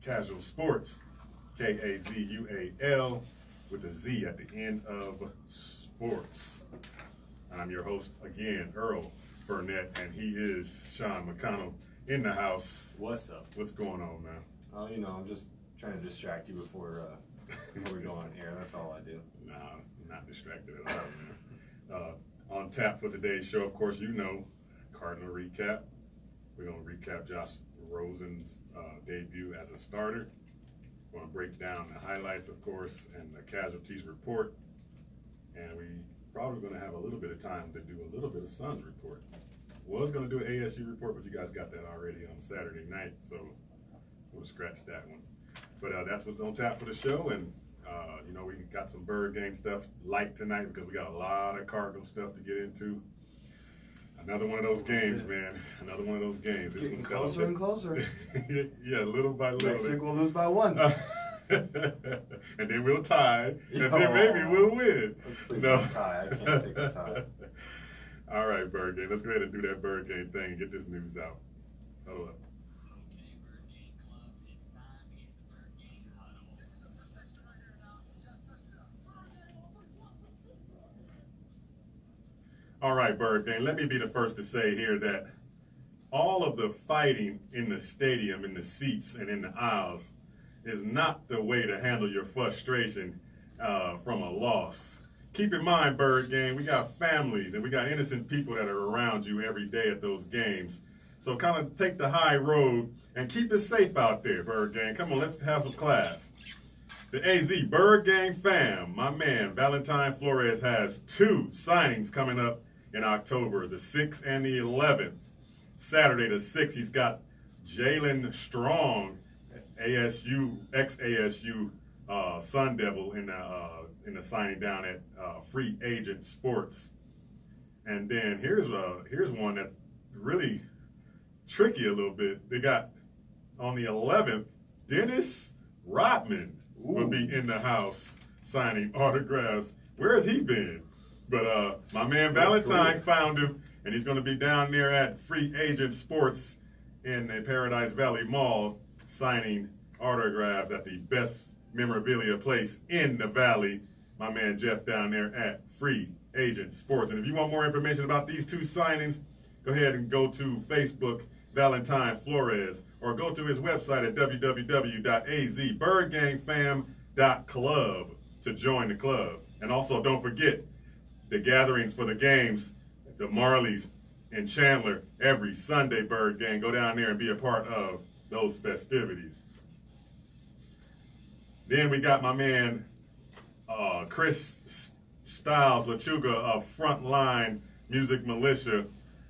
Kazual Sportz, Kazual, with a Z at the end of sports. I'm your host again, Earl Burnett, and he is Sean McConnell in the house. What's up? What's going on, man? Oh, I'm just trying to distract you before we go on air. That's all I do. Nah, I'm not distracted at all, man. On tap for today's show, of course, Cardinal recap. We're going to recap Josh Rosen's debut as a starter. We're going to break down the highlights, of course, and the casualties report. And we probably going to have a little bit of time to do a little bit of Suns report. Was going to do an ASU report, but you guys got that already on Saturday night, so we'll scratch that one. But that's what's on tap for the show, and we got some Bird Gang stuff light tonight because we got a lot of Cardinal stuff to get into. Another one of those games, man. Another one of those games. Getting closer and closer. Yeah, little by little. Next week we'll lose by one. And then we'll tie, and then maybe we'll win. Let's tie. I can't take a tie. All right, Bird Gang. Let's go ahead and do that Bird Gang thing and get this news out. Hold up. Okay, Bird Gang Club, it's time to hit the Bird Gang huddle. All right, Bird Gang, let me be the first to say here that all of the fighting in the stadium, in the seats, and in the aisles is not the way to handle your frustration from a loss. Keep in mind, Bird Gang, we got families and we got innocent people that are around you every day at those games. So kind of take the high road and keep it safe out there, Bird Gang. Come on, let's have some class. The AZ Bird Gang fam, my man Valentine Flores has 2 signings coming up in October, the 6th and the 11th. Saturday the 6th, he's got Jalen Strong, ASU, ex-ASU Sun Devil in the signing down at Free Agent Sports. And then here's one that's really tricky a little bit. They got on the 11th, Dennis Rodman will be in the house signing autographs. Where has he been? But my man Valentine found him, and he's going to be down there at Free Agent Sports in the Paradise Valley Mall signing autographs at the best memorabilia place in the Valley. My man Jeff down there at Free Agent Sports. And if you want more information about these 2 signings, go ahead and go to Facebook, Valentine Flores, or go to his website at www.azbirdgangfam.club to join the club. And also don't forget the gatherings for the games, the Marleys and Chandler, every Sunday, Bird Gang. Go down there and be a part of those festivities. Then we got my man Chris Styles Lachuga of Frontline Music Militia,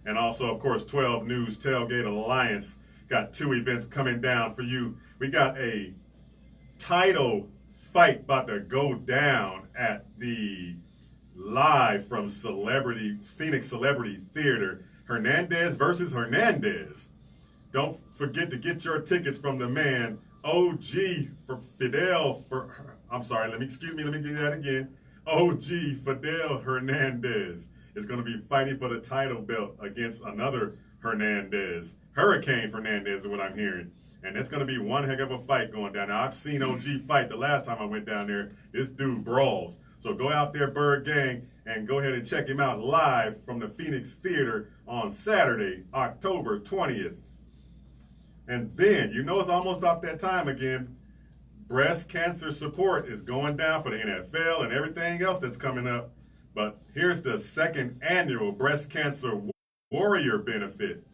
and also, of course, 12 News Tailgate Alliance. Got 2 events coming down for you. We got a title fight about to go down at the live from Phoenix Celebrity Theater. Hernandez versus Hernandez. Don't forget to get your tickets from the man OG for Fidel let me get that again. OG Fidel Hernandez is going to be fighting for the title belt against another Hernandez. Hurricane Fernandez is what I'm hearing. And it's going to be one heck of a fight going down. Now, I've seen OG fight the last time I went down there. This dude brawls. So go out there, Bird Gang, and go ahead and check him out live from the Phoenix Theater on Saturday, October 20th. And then, it's almost about that time again. Breast cancer support is going down for the NFL and everything else that's coming up. But here's the 2nd annual Breast Cancer Warrior Benefit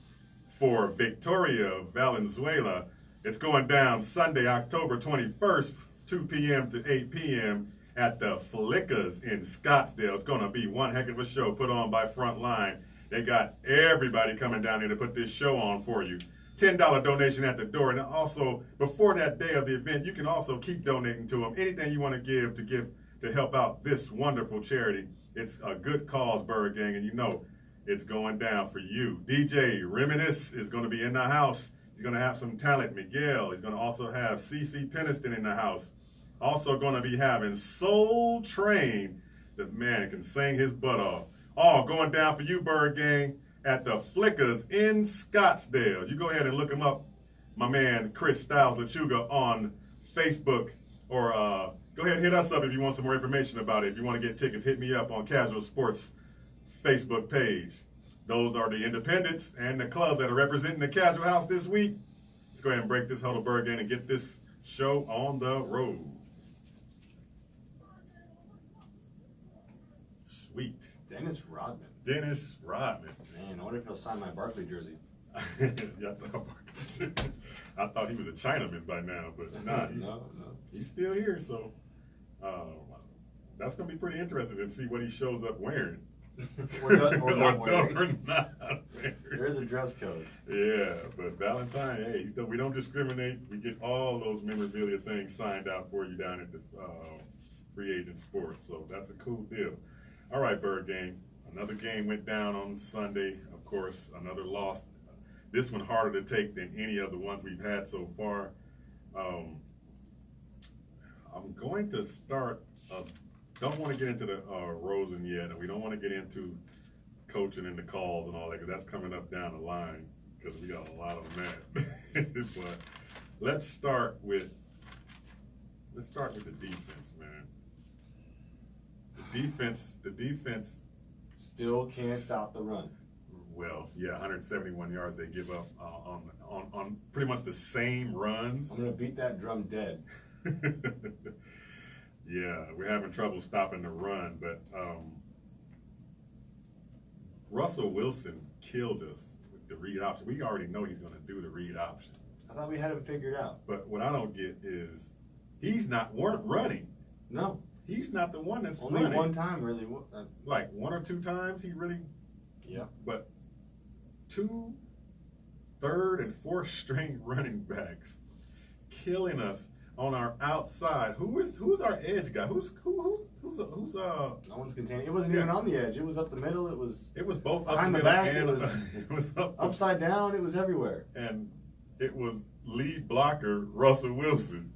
for Victoria, Valenzuela. It's going down Sunday, October 21st, 2 p.m. to 8 p.m. at the Flickas in Scottsdale. It's going to be one heck of a show put on by Frontline. They got everybody coming down here to put this show on for you. $10 donation at the door. And also, before that day of the event, you can also keep donating to them. Anything you want to give to help out this wonderful charity. It's a good cause, Bird Gang, and it's going down for you. DJ Reminisce is going to be in the house. He's going to have some talent, Miguel. He's going to also have CC Peniston in the house. Also going to be having Soul Train. The man can sing his butt off. All going down for you, Bird Gang, at the Flickers in Scottsdale. You go ahead and look him up. my man Chris Styles Lechuga on Facebook, or go ahead and hit us up if you want some more information about it. If you want to get tickets, hit me up on Kazual Sportz Facebook page. Those are the independents and the clubs that are representing the Kazual House this week. Let's go ahead and break this Huddleberg in and get this show on the road. Sweet. Dennis Rodman. Dennis Rodman. Man, I wonder if he'll sign my Barkley jersey. Yeah, I thought he was a Chinaman by now, but nah, he's still here. So that's going to be pretty interesting to see what he shows up wearing. or not wearing. Or not wearing. There is a dress code. Yeah, but Valentine, hey, we don't discriminate. We get all those memorabilia things signed out for you down at the Free Agent Sports. So that's a cool deal. All right, Bird Gang. Another game went down on Sunday. Of course, another loss. This one harder to take than any of the ones we've had so far. I'm going to start. Don't want to get into the Rosen yet, and we don't want to get into coaching and the calls and all that, because that's coming up down the line, because we got a lot of them at. But let's start with the defense, man. The defense still can't stop the run. Well, yeah, 171 yards they give up on pretty much the same runs. I'm gonna beat that drum dead. Yeah, we're having trouble stopping the run, but Russell Wilson killed us with the read option. We already know he's going to do the read option. I thought we had him figured out. But what I don't get is he's not running. No. He's not the one that's only running. One time, really. Like 1 or 2 times he really. Yeah. But 2 third and fourth string running backs killing us on our outside. Who's our edge guy? Who's no one's containing. It wasn't even on the edge. It was up the middle. It was both behind up the back. and It was upside down. It was everywhere. And it was lead blocker Russell Wilson.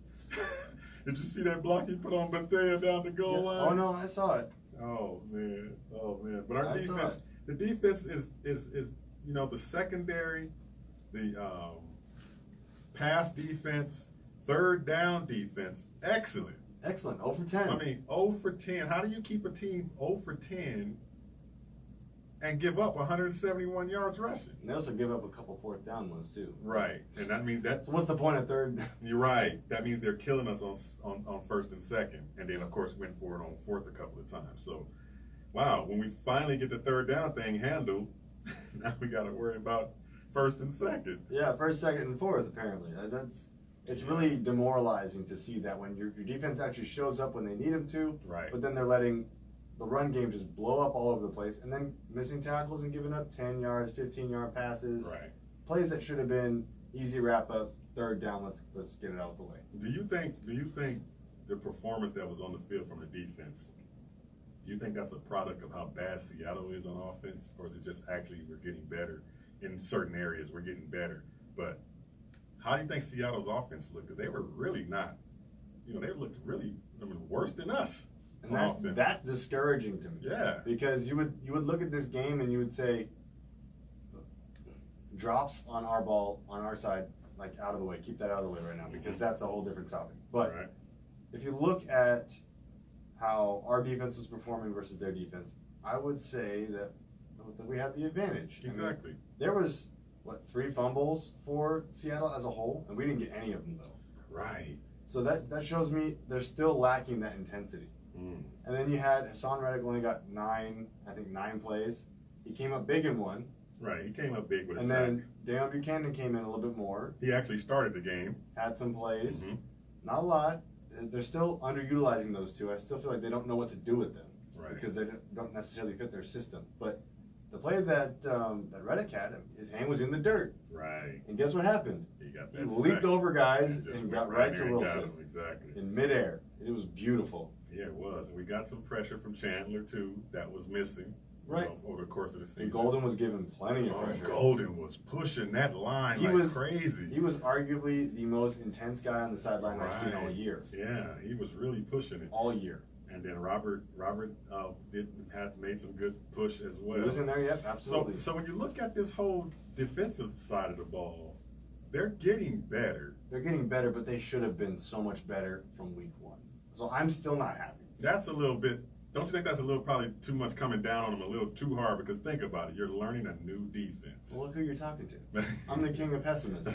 Did you see that block he put on Bethea down the goal line? Oh no, I saw it. Oh man. But our defense, the defense is the secondary, the pass defense, third down defense, excellent. 0 for 10. I mean, 0 for 10. How do you keep a team 0 for 10 and give up 171 yards rushing? And they also give up a couple fourth down ones too. Right, and that means that. So what's the point of third? You're right. That means they're killing us on first and second, and then of course went for it on fourth a couple of times. So, wow, when we finally get the third down thing handled, now we got to worry about first and second. Yeah, first, second, and fourth apparently. It's really demoralizing to see that when your defense actually shows up when they need them to, right? But then they're letting the run game just blow up all over the place, and then missing tackles and giving up 10 yards, 15-yard passes, right? Plays that should have been easy wrap up, third down. Let's get it out of the way. Do you think the performance that was on the field from the defense? Do you think that's a product of how bad Seattle is on offense, or is it just actually we're getting better in certain areas? We're getting better, but how do you think Seattle's offense looked? Because they were really not, they looked really, worse than us. And that's discouraging to me. Yeah. Because you would look at this game and you would say, drops on our ball, on our side, like out of the way. Keep that out of the way right now, because that's a whole different topic. But if you look at how our defense was performing versus their defense, I would say that we had the advantage. Exactly. I mean, there was 3 fumbles for Seattle as a whole, and we didn't get any of them though. Right. So that shows me they're still lacking that intensity. Mm. And then you had Hassan Reddick only got 9 plays. He came up big in one. Right, he came up big with a sack. sack. And then Daniel Buchanan came in a little bit more. He actually started the game. Had some plays. Mm-hmm. Not a lot. They're still underutilizing those two. I still feel like they don't know what to do with them. Right. Because they don't necessarily fit their system. But the play that Reddick had, his hand was in the dirt. Right. And guess what happened? He leaped over guys and and got right to Wilson. Exactly. In midair. And it was beautiful. Yeah, it was. And we got some pressure from Chandler, too, that was missing. Right. Over the course of the season. And Golden was given plenty of pressure. Golden was pushing that line crazy. He was arguably the most intense guy on the sideline I've seen all year. Yeah, he was really pushing it. All year. And then Robert made some good push as well. He was in there, yep, absolutely. So when you look at this whole defensive side of the ball, they're getting better. They're getting better, but they should have been so much better from week 1. So I'm still not happy. That's a little bit. Don't you think that's a little probably too much coming down on them a little too hard? Because think about it, you're learning a new defense. Well, look who you're talking to. I'm the king of pessimism.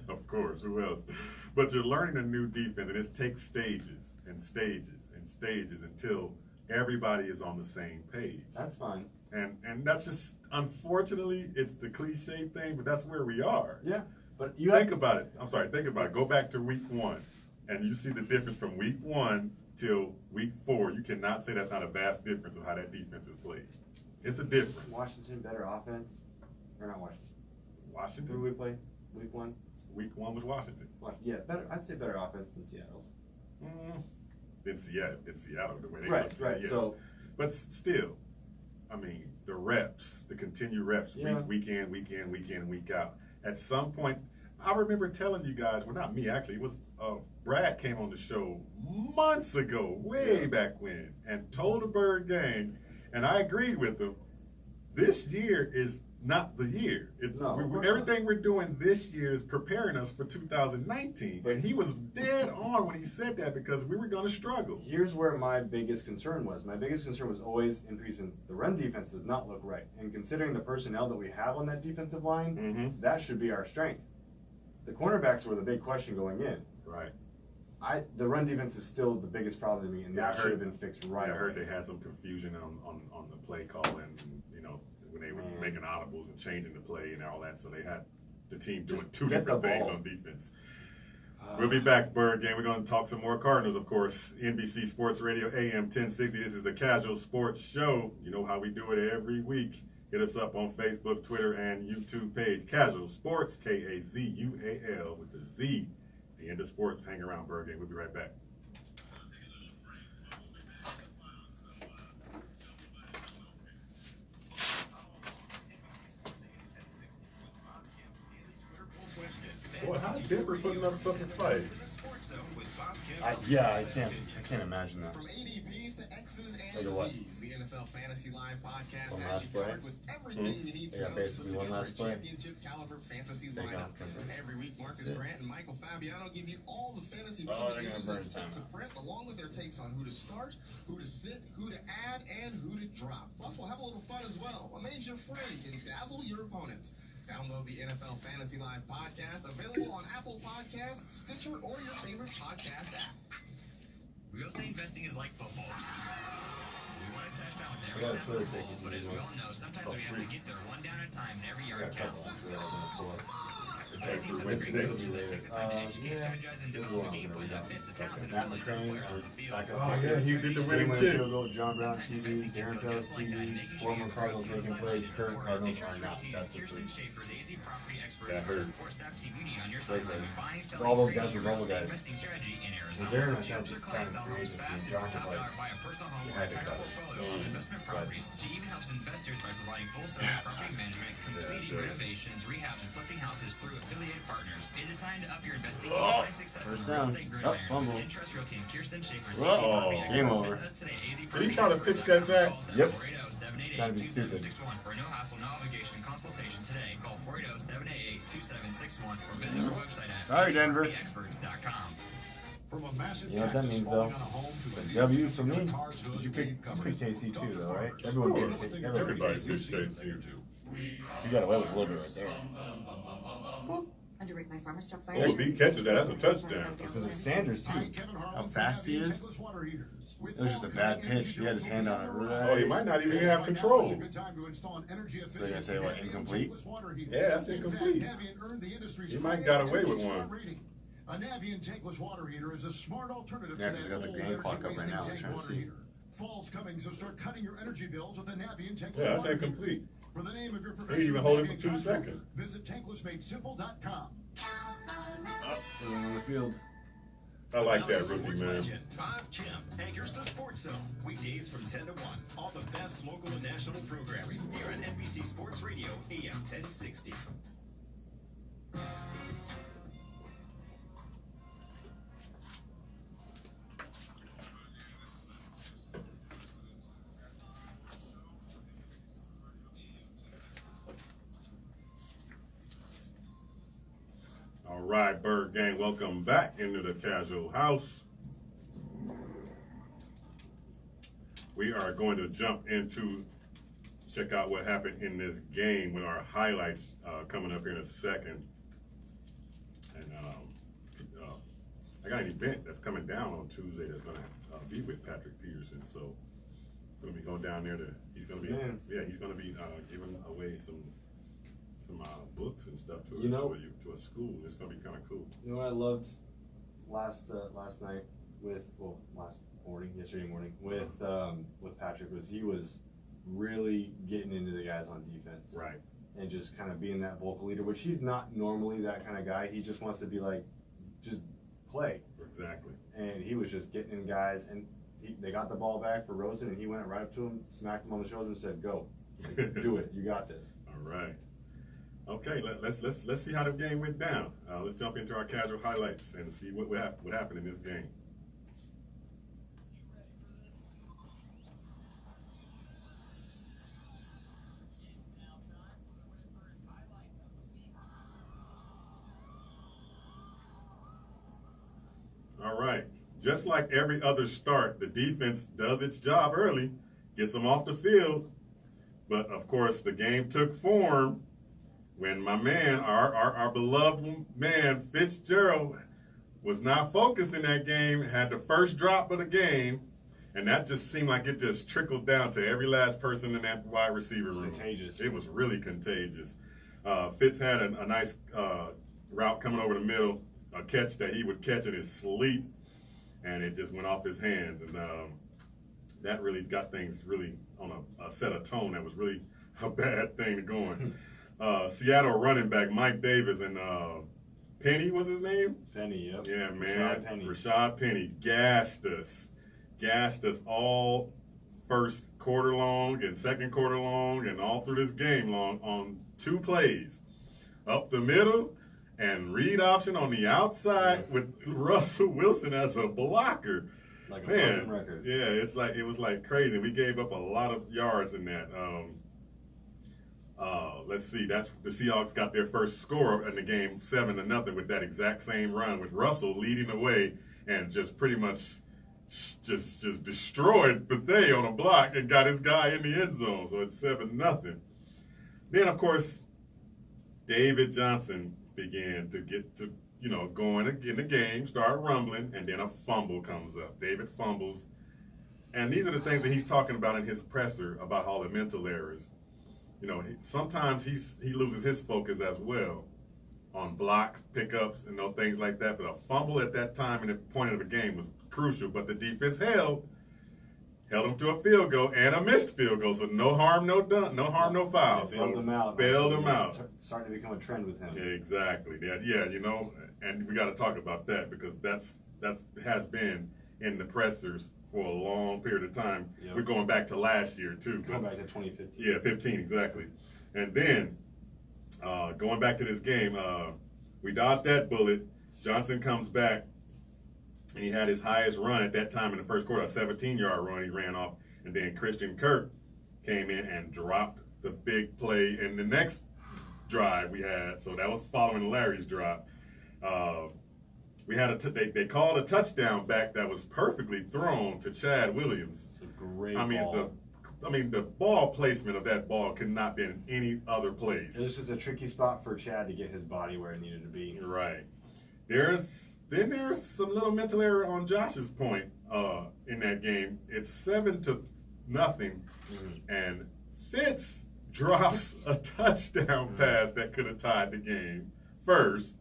Of course, who else? But you're learning a new defense, and it takes stages and stages and stages until everybody is on the same page. That's fine. And that's just, unfortunately, it's the cliche thing, but that's where we are. Yeah, but you Think about it. I'm sorry, think about it. Go back to week 1, and you see the difference from week 1 till week 4. You cannot say that's not a vast difference of how that defense is played. It's a difference. Washington better offense, or not Washington? Washington. Who did we play? Week 1. Week 1 was Washington. Yeah, better. I'd say better offense than Seattle's. In Seattle, the way they Right. Yeah. So, but still, I mean, the reps, the continued reps, Yeah. week in, week out. At some point, I remember telling you guys, well, not me actually, it was Brad came on the show months ago, way back when, and told the Bird gang, and I agreed with him. This year is not the year. Everything we're doing this year is preparing us for 2019. And he was dead on when he said that, because we were going to struggle. here's where my biggest concern was. My biggest concern was always increasing the run defense does not look right. And considering the personnel that we have on that defensive line, that should be our strength. The cornerbacks were the big question going in. Right. The run defense is still the biggest problem to me, and that should have been fixed right I heard away. they had some confusion on the play call, and when they were making audibles and changing the play and all that, so they had the team doing Just two get different the things ball. on defense. We'll be back, Bird Game. We're going to talk some more Cardinals, of course. NBC Sports Radio, AM 1060. This is the Kazual Sportz Show. You know how we do it every week. Hit us up on Facebook, Twitter, and YouTube page. Kazual Sportz, Kazual with the Z. The end of sports. Hang around, Bird Game. We'll be right back. Boy, how's Denver putting up such a fight? I can't imagine that. From ADPs to X's and Like what? Z's, the NFL Fantasy Live podcast One has last you play? covered with everything you need to know to basically put one together last a play. championship caliber fantasy Take lineup. off Denver. Every week, Marcus That's it. Grant and Michael Fabiano give you all the fantasy Oh, they're motivators gonna burn that's fit to timeout. print, along with their takes on who to start, who to sit, who to add, and who to drop. Plus, we'll have a little fun as well. Amaze your friends and dazzle your opponents. Download the NFL Fantasy Live podcast, available on Apple Podcasts, Stitcher, or your favorite podcast app. Real estate investing is like football. We want to touch down with every I got a snap Twitter of the ball, ticket but as to we do all know, sometimes Oh, we have to sweet. get there one down at a time, and every I yard got a couple counts. actually that I'm gonna pull up. These teams have This great will coaches be that later. take the time to educate, Yeah. strategize, and This is develop what a game I'm plan gonna that do. fits the talents and Matt abilities of the McCrane, players on the field. backup Oh, yeah, he did the winning Game-winning kick. field goal, John Brown TV, Darren Fells TV, former Cardinals making plays, current Cardinals are not. That's the truth. That hurts. So all those guys were Romo guys. Well, Darren was signed free agency, and John was like, you had to cut it. Investment properties. G even helps investors by providing full service property management, completing renovations, rehabs, and flipping houses through affiliated partners. Is it time to up your investing game? Find success in First the real down. estate Oh, gridiron. fumble. Interest Realty and Kirsten Schaefer's Oh, AZ Property game Expert. over. Visit us today, AZ Did he Property try to Expert. pitch that back? Call Yep. 480-788-2761 Trying to be stupid. For no hassle, no obligation consultation today. Call 480-788-2761 or visit our website at Sorry, Denver. azpropertyexperts.com. From a massive You know what that cactus means, falling though? on a home to the W for me. car's hood You being pick covered. KC too, though, right? Of Everyone course. picked Everything everybody Everybody picked picked KC. KC. You got away with a little bit right there. Underwrite my farmer's truck fire. Oh, if he catches that, that's a touchdown. Because it's Sanders too. How fast he is. It was just a bad pitch. He had his hand on it right. Oh, he might not even have control. So they're gonna say what, incomplete? Yeah, that's incomplete. He might got away with one. A Navien tankless water heater is a smart alternative Yeah, to 'cause that they got the old game energy clock up right wasting now. I'm tank trying to water see. heater. Fall's coming, so start cutting your energy bills with a Navien tankless Yeah, that's water heater. incomplete. For the name of your He didn't professional even hold it for Navien 2 contractor, seconds. Visit tanklessmadesimple.com. Up, on the field. I like that rookie, man. Bob Kemp anchors the Sports Zone weekdays from 10 to 1. All the best local and national programming here on NBC Sports Radio, AM 1060. right, Bird Gang, welcome back into the Casual House. We are going to jump into check out what happened in this game with our highlights coming up here in a second. And I got an event that's coming down on Tuesday that's going to be with Patrick Peterson. So I'm going to be going down there he's going to be giving away some books and stuff to a school. It's going to be kind of cool. You know what I loved last night yesterday morning with Patrick was he was really getting into the guys on defense. Right. And just kind of being that vocal leader, which he's not normally that kind of guy. He just wants to be like, just play. Exactly. And he was just getting in guys, and they got the ball back for Rosen, and he went right up to him, smacked him on the shoulder, and said, "Go, do it. You got this." All right. Okay, let's see how the game went down. Let's jump into our casual highlights and see what happened in this game. All right. Just like every other start, the defense does its job early, gets them off the field. But, of course, the game took form when my man, our beloved man, Fitzgerald, was not focused in that game, had the first drop of the game, and that just seemed like it just trickled down to every last person in that wide receiver room. Contagious. It was really contagious. Fitz had a nice route coming over the middle, a catch that he would catch in his sleep, and it just went off his hands. And that really got things really on a set of tone that was really a bad thing going. Seattle running back Mike Davis and Penny was his name? Penny, yep. Yeah, man. Rashad Penny gassed us all first quarter long and second quarter long and all through this game long on 2 plays. Up the middle and read option on the outside with Russell Wilson as a blocker. Like a man, record. Yeah, it was like crazy. We gave up a lot of yards in that. Let's see. That's the Seahawks got their first score in the game, 7-0, with that exact same run with Russell leading the way and just pretty much just destroyed Bethea on a block and got his guy in the end zone. So it's 7-0. Then of course, David Johnson began to get to going in the game, start rumbling, and then a fumble comes up. David fumbles, and these are the things that he's talking about in his presser about all the mental errors. Sometimes he loses his focus as well on blocks, pickups, and things like that. But a fumble at that time and the point of the game was crucial. But the defense held him to a field goal and a missed field goal. So no harm, no foul. They bailed him out. Bailed him out. Starting to become a trend with him. Exactly. Yeah. And we got to talk about that because that's has been in the pressers for a long period of time. Yep. We're going back to last year too. Going back to 2015. Yeah, 15 exactly. And then going back to this game, we dodged that bullet. Johnson comes back, and he had his highest run at that time in the first quarter, a 17-yard run he ran off. And then Christian Kirk came in and dropped the big play in the next drive we had. So that was following Larry's drop. We had they called a touchdown back that was perfectly thrown to Chad Williams. It's a great ball. The ball placement of that ball could not be in any other place. It was just a tricky spot for Chad to get his body where it needed to be. Right. There's some little mental error on Josh's point in that game. It's 7-0, and Fitz drops a touchdown pass that could have tied the game first.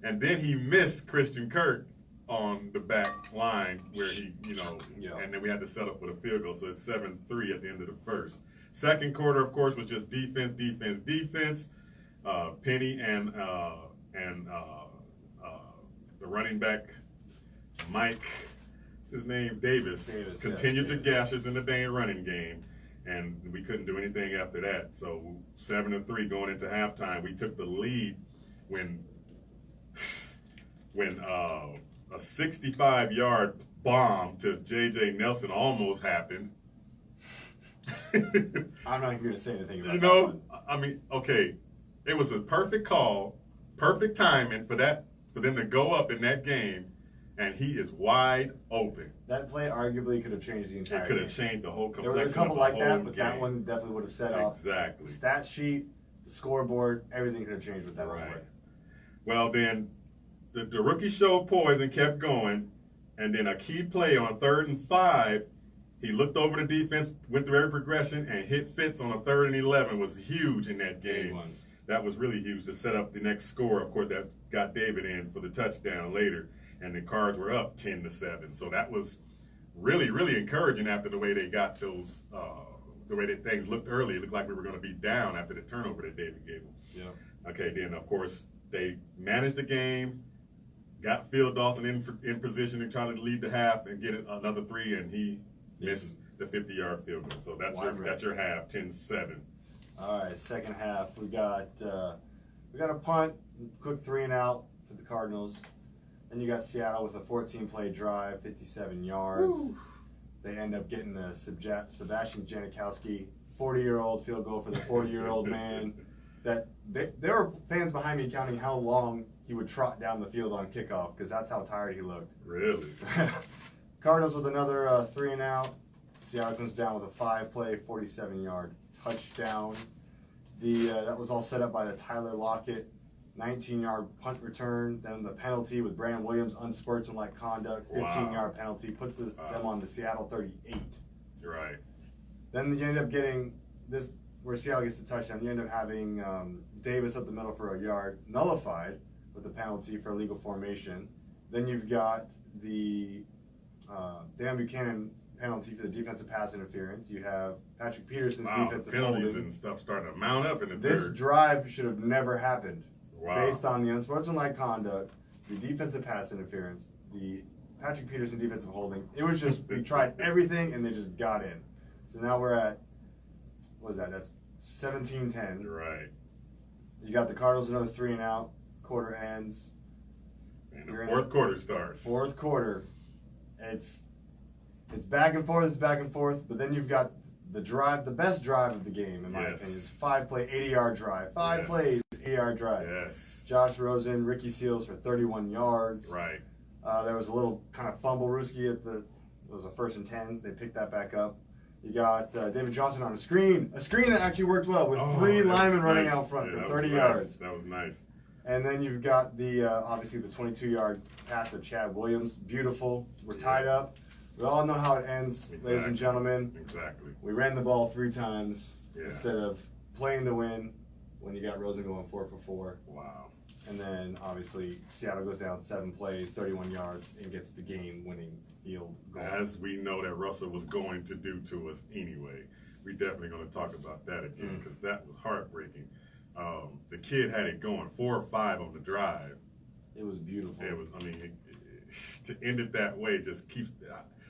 And then he missed Christian Kirk on the back line where and then we had to settle for the field goal. So it's 7-3 at the end of the first. Second quarter, of course, was just defense. Penny and the running back, Mike, what's his name? Davis continued to gash us in the dang running game. And we couldn't do anything after that. So 7-3 going into halftime. We took the lead when a 65-yard bomb to J.J. Nelson almost happened. I'm not even going to say anything about that one. Okay, it was a perfect call, perfect timing for that for them to go up in that game, and he is wide open. That play arguably could have changed the entire game. It could have changed the whole There complexion were a couple of like the that, whole but game. that one definitely would have set off. Exactly. The stat sheet, the scoreboard, everything could have changed with that one play. Well, then the rookie showed poise and kept going, and then a key play on 3rd and 5, he looked over the defense, went through every progression, and hit Fitz on a 3rd and 11 was huge in that game. That was really huge to set up the next score. Of course, that got David in for the touchdown later, and the Cards were up 10-7. So that was really, really encouraging after the way they got those, the way that things looked early. It looked like we were going to be down after the turnover that David gave them. Yeah. Okay, then, of course, they managed the game, got Phil Dawson in position to try to lead the half and get another 3, and he missed the 50-yard field goal. So that's your half, 10-7. All right, second half, we got a punt, quick 3 and out for the Cardinals. Then you got Seattle with a 14-play drive, 57 yards. Woo. They end up getting a Sebastian Janikowski 40-year-old field goal for the 40-year-old man. That there were fans behind me counting how long he would trot down the field on kickoff because that's how tired he looked. Really? Cardinals with another 3 and out. Seattle comes down with a 5-play, 47-yard touchdown. That was all set up by the Tyler Lockett 19-yard punt return. Then the penalty with Brandon Williams, unsportsmanlike conduct, 15-yard penalty, puts them on the Seattle 38. Right. Then you end up getting this, where Seattle gets the touchdown, you end up having Davis up the middle for a yard, nullified with a penalty for illegal formation. Then you've got the Dan Buchanan penalty for the defensive pass interference. You have Patrick Peterson's defensive penalties holding. And stuff starting to mount up in the This third. drive should have never happened. Wow. Based on the unsportsmanlike conduct, the defensive pass interference, the Patrick Peterson defensive holding. It was just, we tried everything and they just got in. So now we're at, what is that? That's 17-10. Right. You got the Cardinals another 3 and out. Quarter ends. And the fourth quarter starts. Fourth quarter. It's back and forth, but then you've got the drive, the best drive of the game, in my opinion. It's 5-play, 80-yard drive. 5 plays, 80-yard drive. Yes. Josh Rosen, Ricky Seals for 31 yards. Right. There was a little kind of fumble Ruski it was a 1st and 10. They picked that back up. You got David Johnson on a screen that actually worked well with 3 linemen running out front for 30 yards. That was nice. And then you've got the obviously the 22-yard pass to Chad Williams. Beautiful. We're tied up. We all know how it ends, ladies and gentlemen. Exactly. We ran the ball 3 times instead of playing to win when you got Rosen going 4 for 4. Wow. And then obviously Seattle goes down 7 plays, 31 yards, and gets the game-winning field goal. As we know that Russell was going to do to us anyway. We definitely going to talk about that again because that was heartbreaking. The kid had it going 4 or 5 on the drive. It was beautiful. It was, I mean, to end it that way just keeps.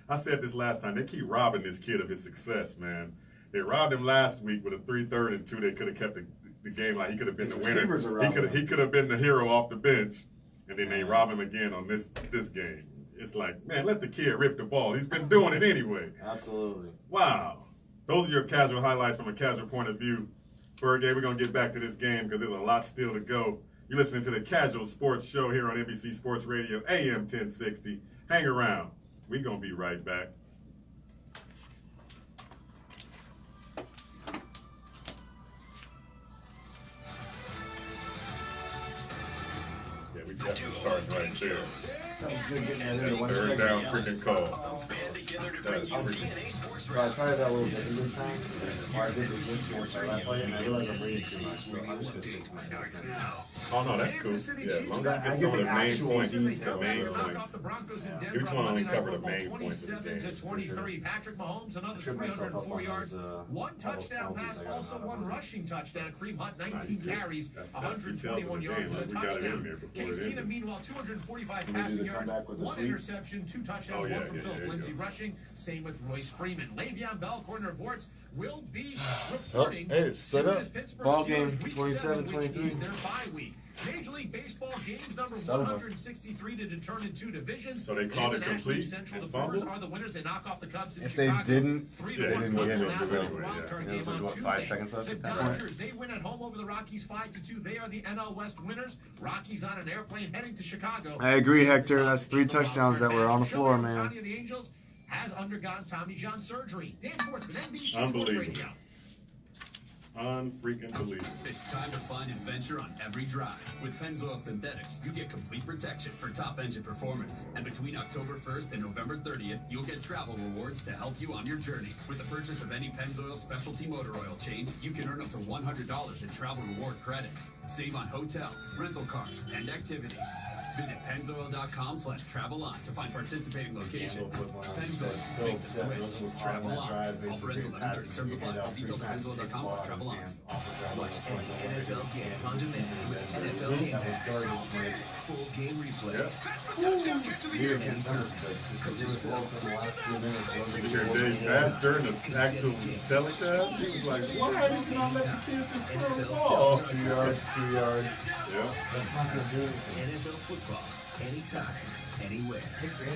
I said this last time. They keep robbing this kid of his success, man. They robbed him last week with a 3rd and 2. They could have kept the game like he could have been the winner. He could have been the hero off the bench, and then they rob him again on this game. It's like, man, let the kid rip the ball. He's been doing it anyway. Absolutely. Wow. Those are your casual highlights from a casual point of view. Spur game, we're going to get back to this game because there's a lot still to go. You're listening to the Kazual Sportz Show here on NBC Sports Radio, AM 1060. Hang around. We're going to be right back. Yeah, we got the start right there. That was good getting that into 1 Third second. down freaking call. That's So I tried that a little different this time. Or I did this game for that play, and I realized I'm reading too much. So I'm just going to take my next time. Oh, no, that's cool. Yeah, as long as I get some of the main points, the main points. Yeah. Each one only cover the main points of the game. 27-23. Patrick Mahomes, another 304 yards. 1 touchdown pass, also 1 rushing touchdown. Kareem Hunt, 19 carries, 121 yards and a touchdown. Case Keenum, meanwhile, 245 passing yards, 1 interception, 2 touchdowns, 1 from Philip Lindsay rushing. Same with Royce Freeman. Le'Veon Bell, according to reports, will be reporting Hey, it stood up. Pittsburgh Ball game, Steelers week 7, which 27-23. is their bye week. Major League Baseball games number 163 to determine 2 divisions. So they called it complete. Central, the and Brewers fumbled? are the winners. They knock off the Cubs in If Chicago. they didn't, 3-1 they didn't win get the it. Nationals So, wild card it game was on like, what, Tuesday. 5 seconds left The at that point? Dodgers, they win at home over the Rockies 5-2. They are the NL West winners. Rockies on an airplane heading to Chicago. I agree, Hector. That's 3 touchdowns that were on the floor, man. Ohtani of the Angels has undergone Tommy John surgery. Dan Schwartzman, NBC Sports Unbelievable. Radio. Unfreaking believable. It's time to find adventure on every drive. With Pennzoil Synthetics, you get complete protection for top engine performance. And between October 1st and November 30th, you'll get travel rewards to help you on your journey. With the purchase of any Pennzoil specialty motor oil change, you can earn up to $100 in travel reward credit. Save on hotels, rental cars, and activities. Visit Pennzoil.com/travel-on to find participating locations. Pennzoil, make the switch. Travel on. Offer ends 11/30. Terms apply. All details at Pennzoil.com/travel-on. Watch any NFL game on demand with NFL Game Pass. Full game replays. Dave Pass during the actual telecast, he was like, why did you not let the kids just throw the ball? 2 yards, 2 yards. Yeah. That's not going to do anything. NFL football, anytime, anywhere.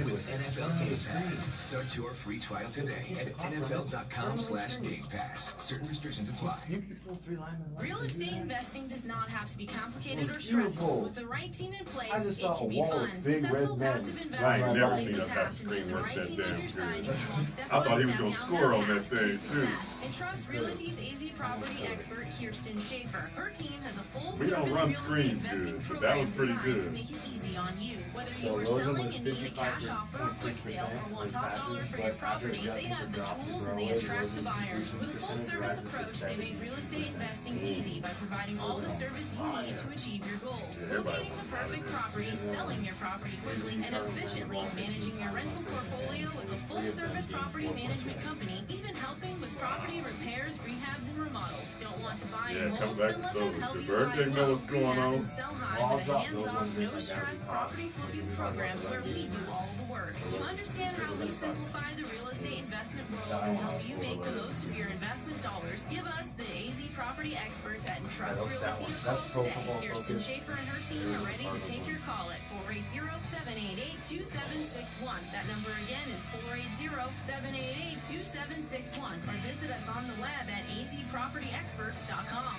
With NFL Game Pass. Start your free trial today at NFL.com/Game Pass. Certain restrictions apply. You can pull 3 linemen. Real estate investing does not have to be complicated or stressful. With the right team in place, it can be fun. Successful passive I ain't investors never like seen the us have path, and screen with the work right that team on damn your side, you good. can walk step I thought by he was step gonna down score on that path to thing, too. success. And trust Realty's AZ property expert Kirsten Schaefer. Her team has a We don't full-service run real estate screens investing good, but that program was pretty designed to good. make it easy on you. Whether So you are Rosen selling was and need a cash offer or quick sale or want top dollar for your property, they have the tools and they attract the buyers. With a full-service approach, they make real estate investing easy by providing all the service you need to achieve your goals. Locating the perfect property, selling your property quickly and efficiently, managing your rental portfolio with a full-service property management company, even helping with property repairs, rehabs, and remodels. Don't want to buy and Yeah, come hold? back Then let to them those. help The you birthday buy know low, what's going rehab, on. and sell high with a hands-off, no-stress property flipping program where we do all the work. To understand how we simplify the real estate investment world and help you make the most of your investment dollars, give us the AZ property experts at Entrust Realty a call today. Kirsten Schaefer and her team are ready to take your call at 480-788-2761. That number again is 480-788-2761. Or visit us on the web at azpropertyexperts.com.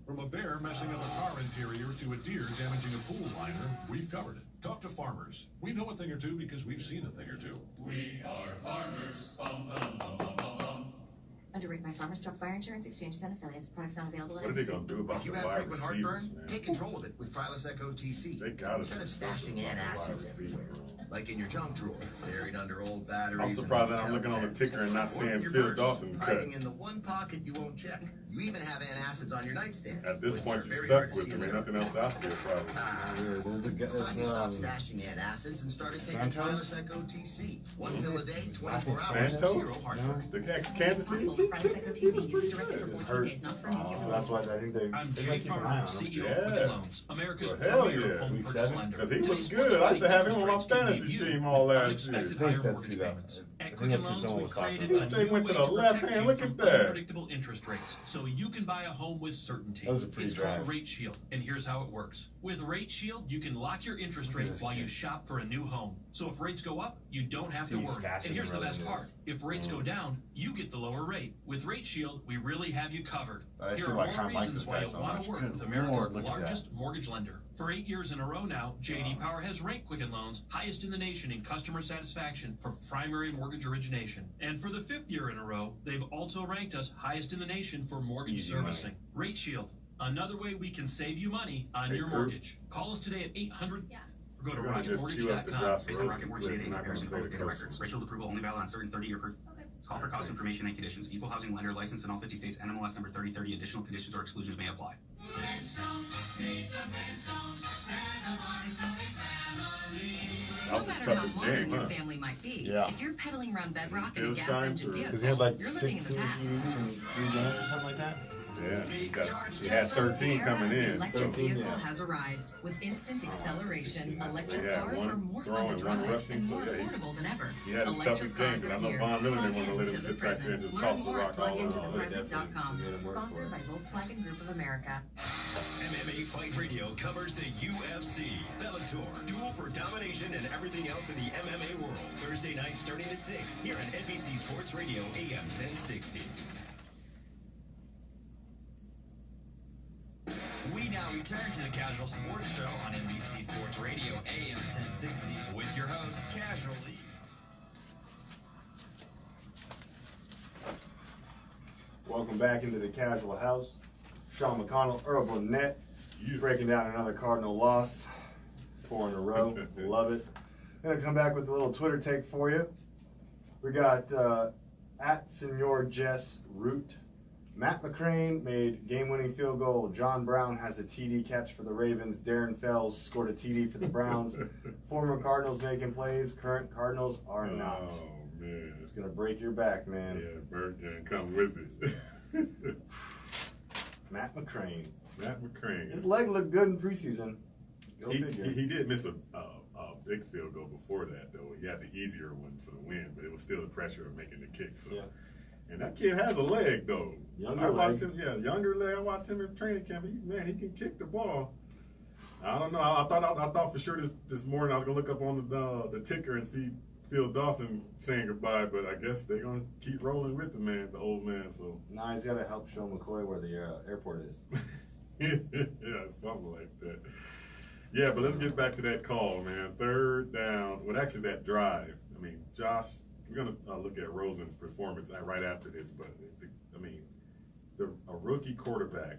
From a bear messing up a car interior to a deer damaging a pool liner, we've covered it. Talk to farmers. We know a thing or two because we've seen a thing or two. We are farmers. Bum, bum, bum, bum, bum, bum. Underwritten by Farmers Truck Fire Insurance Exchanges and Affiliates. Products not available What are they going to do about If you the have wide frequent receivers, heartburn, man? take control of it with Prilosec OTC. They got Instead of stashing antacids everywhere, like in your junk drawer, buried under old batteries. I'm surprised that I'm and looking on the beds, ticker and not or seeing your Phil purse, Dawson cut. hiding in the one pocket you won't check. You even have antacids on your nightstand. At this which point, are you're very stuck hard to with see them. in Ain't the nothing else out there, probably. There's a It's time you stop guy. stashing antacids and started taking Santos? Prilosec OTC. 1 pill a day, 24 hours, Santos? zero heartburn. The ex-Kansas City Possible. Chiefs? Prilosec OTC uses directed for 14 hurt. days, not for immediate So that's why I think they I'm they Jay might keep an eye Farmer, on him. CEO of Yeah. Quicken Loans, America's Well, hell premier yeah. home Week purchase 7? lender. Because he was Today's good. I used to have him on my interest rates can fantasy give you team all last year. unexpected I higher think that's mortgage who that payments. was. I At think Quicken that's who Loans, someone we was talking created about. a This thing new went to way the to left protect hand. you Look from at that. unpredictable interest rates, so you can buy a home with certainty. That was a pretty It's drive. called Rate Shield, and here's how it works. With Rate Shield, you can lock your interest Look at rate this while you kid. shop for a new home. So if rates go up, you don't have See, to he's worry. faster And here's the than best Rosen part. is. If rates go down, you get the lower rate. With Rate Shield, we really have you covered. I Here see are why more Con liked reasons this why guy you so want much. to work Good with Lord, America's look at largest mortgage lender. For 8 years in a row now, J.D. Power has ranked Quicken Loans highest in the nation in customer satisfaction for primary mortgage origination. And for the 5th year in a row, they've also ranked us highest in the nation for mortgage Easy servicing. money. Rate Shield, another way we can save you money on Hey, your Kurt. mortgage. Call us today at 800 Yeah. or go to We're going to just queue up the rocketmortgage.com. Josh Based on Rosen Rocket Mortgage clip. data We're not going comparison to play public the data coach. records. Rate approval only valid on certain 30-year per. Okay. Call for cost information and conditions. Equal housing lender license in all 50 states. NMLS number 3030. Additional conditions or exclusions may apply. That was No his matter how toughest modern game, your huh? family might be, Yeah. if you're pedaling around bedrock in Still a gas shine engine through. vehicle, Because he had like you're living in the 16 past. TDs in 3 games or something like that. Yeah, he had 13 coming in. Electric vehicle yeah. has arrived. With instant acceleration, electric Yeah, cars one are more throwing fun to and one drive rushing, and so more yeah, affordable than ever. He had his Electric toughest game, cars but I are know here. Von Miller didn't want to Plug let him into the sit back there and present. just Learn toss the more at rock all over. plugintothepresent.com. Yeah, Sponsored by Volkswagen Group of America. MMA Fight Radio covers the UFC, Bellator, Duel for Domination, and everything else in the MMA world. Thursday night starting at 6 here on NBC Sports Radio AM 1060. We now return to the Kazual Sportz Show on NBC Sports Radio AM 1060 with your host, Casual Lee. Welcome back into the Casual House. Sean McConnell, Earl Burnett, breaking down another Cardinal loss. 4 in a row. Love it. Gonna come back with a little Twitter take for you. We got at Senor Jess Root. Matt McCrane made game-winning field goal. John Brown has a TD catch for the Ravens. Darren Fells scored a TD for the Browns. Former Cardinals making plays. Current Cardinals are not. Oh, man. It's going to break your back, man. Yeah, Bird can come with it. Matt McCrane. Matt McCrane. His leg looked good in preseason. Go figure. He did miss a big field goal before that, though. He had the easier one for the win, but it was still the pressure of making the kick. So. Yeah. And that kid has a leg, though. Younger I watched leg. him, younger leg. I watched him in training camp. He can kick the ball. I don't know. I thought for sure this morning I was gonna look up on the ticker and see Phil Dawson saying goodbye, but I guess they're gonna keep rolling with the old man. So Nah, he's got to help Sean McCoy where the airport is. yeah, something like that. Yeah, but let's get back to that call, man. 3rd down. Well, actually, that drive. I mean, Josh. We're going to look at Rosen's performance right after this, but a rookie quarterback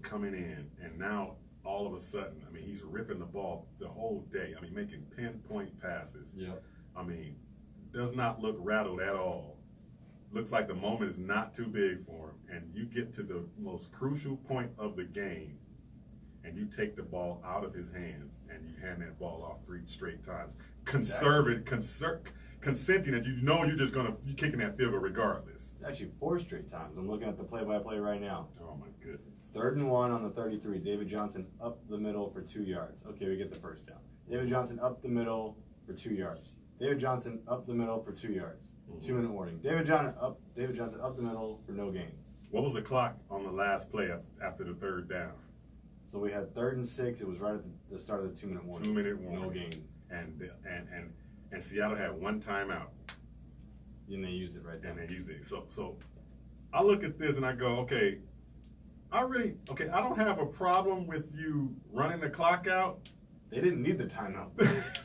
coming in, and now all of a sudden, I mean, he's ripping the ball the whole day. I mean, making pinpoint passes. Yeah. I mean, does not look rattled at all. Looks like the moment is not too big for him, and you get to the most crucial point of the game, and you take the ball out of his hands, and you hand that ball off 3 straight times. Consenting that you know you're kicking that field goal regardless. It's actually 4 straight times. I'm looking at the play-by-play right now. Oh my goodness. 3rd and 1 on the 33. David Johnson up the middle for 2 yards. Okay, we get the first down. David Johnson up the middle for 2 yards. David Johnson up the middle for 2 yards. 2-minute warning. David Johnson up the middle for no gain. What was the clock on the last play after the 3rd down? So we had 3rd and 6. It was right at the start of the 2-minute warning. 2-minute warning. No gain. And Seattle had 1 timeout. And they used it right there. And they used it. So I look at this and I go, okay, I don't have a problem with you running the clock out. They didn't need the timeout.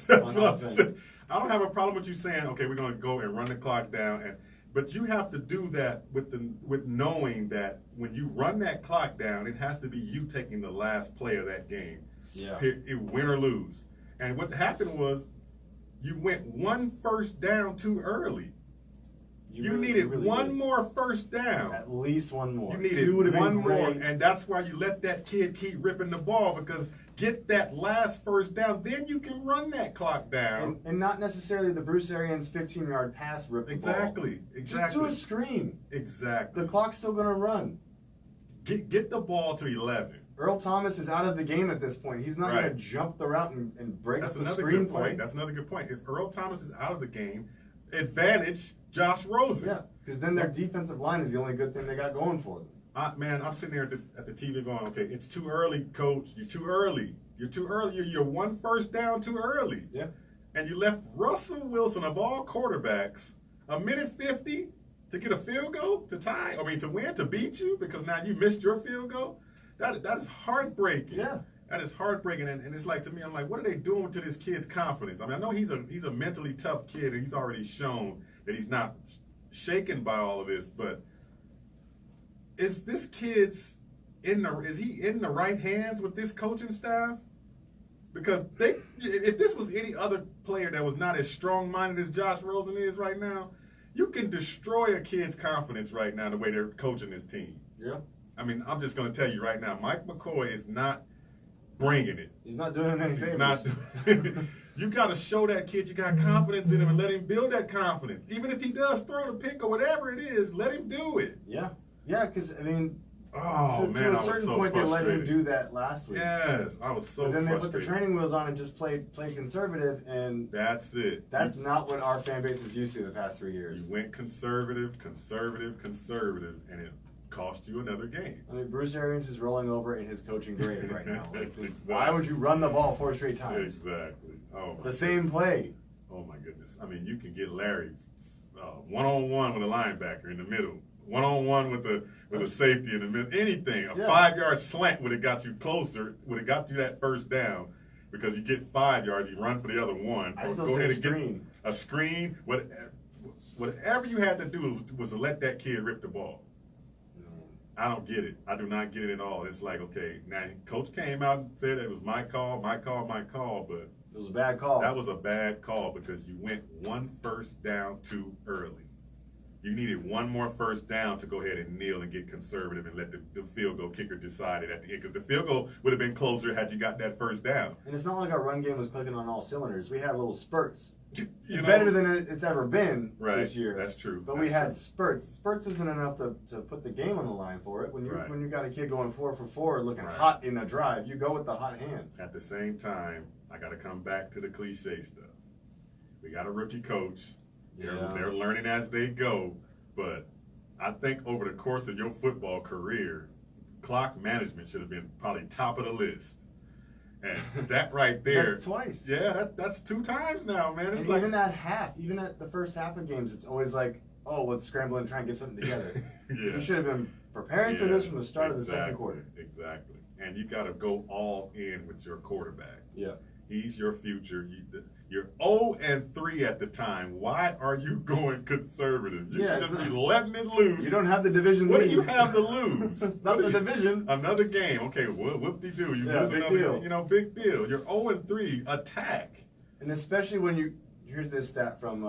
That's what I'm saying. I don't have a problem with you saying, okay, we're going to go and run the clock down, but you have to do that with knowing that when you run that clock down, it has to be you taking the last play of that game. Yeah. Win or lose. And what happened was you went 1 first down too early. You needed one more first down. At least one more. You needed one more, and that's why you let that kid keep ripping the ball, because get that last first down, then you can run that clock down. And not necessarily the Bruce Arians 15-yard pass rip the ball. Exactly. Just do a screen. Exactly. The clock's still going to run. Get the ball to 11. Earl Thomas is out of the game at this point. He's not going to jump the route and break up the screen play. That's another good point. If Earl Thomas is out of the game, advantage Josh Rosen. Yeah, because then their defensive line is the only good thing they got going for them. I'm sitting there at the TV going, okay, it's too early, coach. You're too early. You're too early. You're 1 first down too early. Yeah. And you left Russell Wilson, of all quarterbacks, 1:50 to get a field goal to win, to beat you, because now you missed your field goal. That is heartbreaking. Yeah. That is heartbreaking, and it's like, to me, I'm like, what are they doing to this kid's confidence? I mean, I know he's a mentally tough kid, and he's already shown that he's not shaken by all of this, but is this kid's is he in the right hands with this coaching staff? Because if this was any other player that was not as strong-minded as Josh Rosen is right now, you can destroy a kid's confidence right now the way they're coaching this team. Yeah. I mean, I'm just going to tell you right now, Mike McCoy is not bringing it. He's not doing him any favors. He's not doing You got to show that kid you got confidence in him and let him build that confidence. Even if he does throw the pick or whatever it is, let him do it. Yeah. Yeah, because, I mean, Oh, man, to a I was certain so point, they let him frustrated. do that last week. Yes, I was so But then frustrated. they put the training wheels on and just played conservative, and That's it. that's not what our fan base is used to the past 3 years. You went conservative, and it cost you another game. I mean, Bruce Arians is rolling over in his coaching grave right now. Like, Exactly. Why would you run the ball 4 straight times? Exactly. Oh, my The same play. Oh my goodness! I mean, you can get Larry one-on-one with a linebacker in the middle, one-on-one with a safety in the middle. Anything, a 5-yard slant would have got you closer, would have got you that first down, because you get 5 yards, you run for the other one. I still Go say ahead and screen. get a screen. Whatever you had to do was to let that kid rip the ball. I don't get it. I do not get it at all. It's like, okay, now coach came out and said it was my call, but It was a bad call. that was a bad call because you went 1 first down too early. You needed 1 more first down to go ahead and kneel and get conservative and let the field goal kicker decide it at the end, because the field goal would have been closer had you got that first down. And it's not like our run game was clicking on all cylinders. We had little spurts. You know? Better than it's ever been this year. That's true. But we had spurts. Spurts isn't enough to put the game on the line for it. When you got a kid going 4 for 4 looking hot in a drive, you go with the hot hand. At the same time, I got to come back to the cliche stuff. We got a rookie coach. They're learning as they go. But I think over the course of your football career, clock management should have been probably top of the list. And that right there. That's twice. Yeah, that's 2 times now, man. It's and like, even that half, even at the first half of games, it's always like, oh, let's scramble and try and get something together. Yeah. You should have been preparing for this from the start of the second quarter. Exactly. And you got to go all in with your quarterback. Yeah. He's your future. You're 0-3 at the time. Why are you going conservative? You should just be letting it loose. You don't have the division What lead. do you have to lose? It's not the division. Another game. Okay, whoop-de-doo. You lose big another deal. game. Big deal. You're 0-3. Attack. And especially when here's this stat from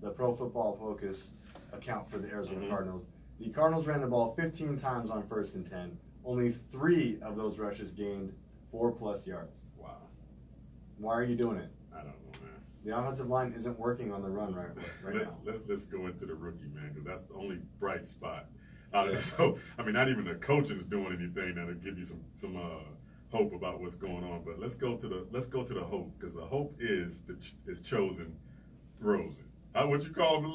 the Pro Football Focus account for the Arizona Cardinals. The Cardinals ran the ball 15 times on 1st and 10. Only 3 of those rushes gained 4+ yards. Wow. Why are you doing it? I don't know, man. The offensive line isn't working on the run right now. Let's go into the rookie, man, because that's the only bright spot. So, I mean, not even the coaching is doing anything that'll give you some hope about what's going on. But let's go to the hope, because the hope is chosen Rosen. What you call him?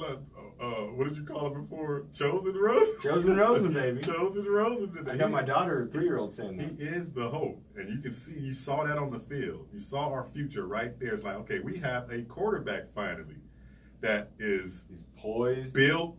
What did you call him before? Chosen Rosen. Chosen Rosen, baby. Chosen Rosen today. I got my daughter, 3-year-old, saying that. He is the hope, and you saw that on the field. You saw our future right there. It's like, okay, we have a quarterback finally that is poised, built